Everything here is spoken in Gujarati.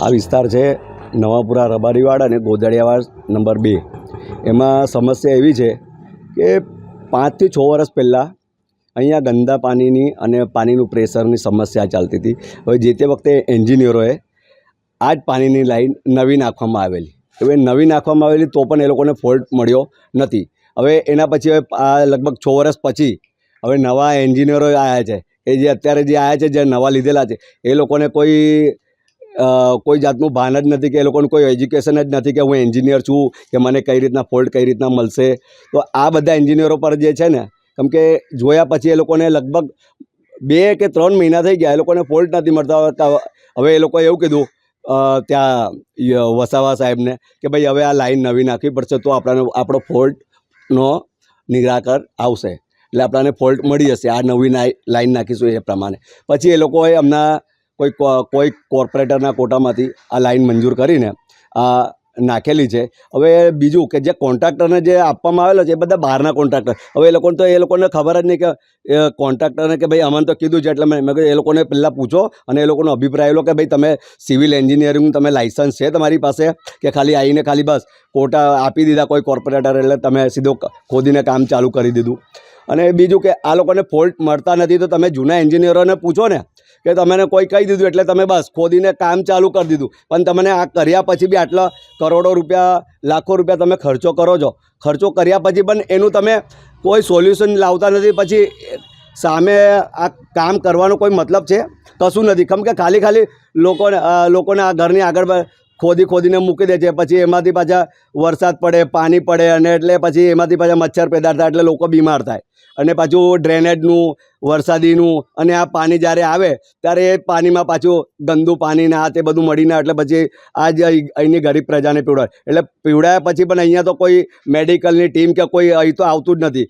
આ વિસ્તાર છે નવાપુરા રબારીવાડ અને ગોદડિયાવાડ નંબર 2. એમાં સમસ્યા એવી છે કે 5 થી 6 વર્ષ પહેલાં અહીંયા ગંદા પાણીની અને પાણીનું પ્રેશરની સમસ્યા ચાલતી હતી. હવે જે તે વખતે એન્જિનિયરોએ આ જ પાણીની લાઈન નવી નાખવામાં આવેલી. હવે નવી નાખવામાં આવેલી તો પણ એ લોકોને ફોલ્ટ મળ્યો નથી. હવે એના પછી આ લગભગ 6 વર્ષ પછી હવે નવા એન્જિનિયરો આવ્યા છે કે જે અત્યારે જે આવ્યા છે, જે નવા લીધેલા છે, એ લોકોને કોઈ જાતનું ભાન જ નથી કે એ લોકોને કોઈ એજ્યુકેશન જ નથી કે હું એન્જિનિયર છું કે મને કઈ રીતના ફોલ્ટ કઈ રીતના મળશે. તો આ બધા એન્જિનિયરો પર જે છે ને, કેમ કે જોયા પછી એ લોકોને લગભગ 2 કે 3 મહિના થઈ ગયા, એ લોકોને ફોલ્ટ નથી મળતા. હવે એ લોકોએ એવું કીધું ત્યાં વસાવા સાહેબને કે ભાઈ હવે આ લાઈન નવી નાખવી પડશે તો આપણો ફોલ્ટનો નિરાકર આવશે, એટલે આપણને ફોલ્ટ મળી જશે. આ નવી લાઈન નાખીશું એ પ્રમાણે. પછી એ લોકોએ હમણાં કોઈ કોર્પોરેટરના કોટામાંથી આ લાઈન મંજૂર કરીને આ નાખેલી છે. હવે બીજું કે જે કોન્ટ્રાક્ટરને જે આપવામાં આવેલો છે એ બધા બહારના કોન્ટ્રાક્ટર. હવે એ લોકોને ખબર જ નહીં કે કોન્ટ્રાક્ટરને કે ભાઈ અમને તો કીધું છે, એટલે મેં કીધું એ લોકોને પહેલાં પૂછો અને એ લોકોનો અભિપ્રાય લો કે ભાઈ તમે સિવિલ એન્જિનિયરિંગ તમે લાઇસન્સ છે તમારી પાસે કે ખાલી આવીને ખાલી બસ કોટા આપી દીધા કોઈ કોર્પોરેટર એટલે તમે સીધો ખોદીને કામ ચાલુ કરી દીધું. અને બીજું કે આ લોકોને ફોલ્ટ મળતા નથી તો તમે જૂના એન્જિનિયરોને પૂછો ને કે તમને કોઈ કહી દીધું એટલે તમે બસ ખોદીને કામ ચાલુ કરી દીધું. પણ તમને આ કર્યા પછી બી આટલા કરોડો રૂપિયા, લાખો રૂપિયા તમે ખર્ચો કરો છો. ખર્ચો કર્યા પછી પણ એનું તમે કોઈ સોલ્યુશન લાવતા નથી. પછી સામે આ કામ કરવાનો કોઈ મતલબ છે? કશું નથી. કેમ કે ખાલી લોકોને આ ઘરની આગળ ખોદીને મૂકી દે છે. પછી એમાંથી પાછા વરસાદ પડે, પાણી પડે અને એટલે પછી એમાંથી પાછા મચ્છર પેદા થાય એટલે લોકો બીમાર થાય. અને પાછું ડ્રેનેજનું, વરસાદીનું અને આ પાણી જ્યારે આવે ત્યારે એ પાણીમાં પાછું ગંદુ પાણીને આ તે બધું મળીને એટલે પછી આ જ અહીંની ગરીબ પ્રજાને પીવડાવે. એટલે પીવડાયા પછી પણ અહીંયા તો કોઈ મેડિકલની ટીમ કે કોઈ અહીં તો આવતું જ નથી.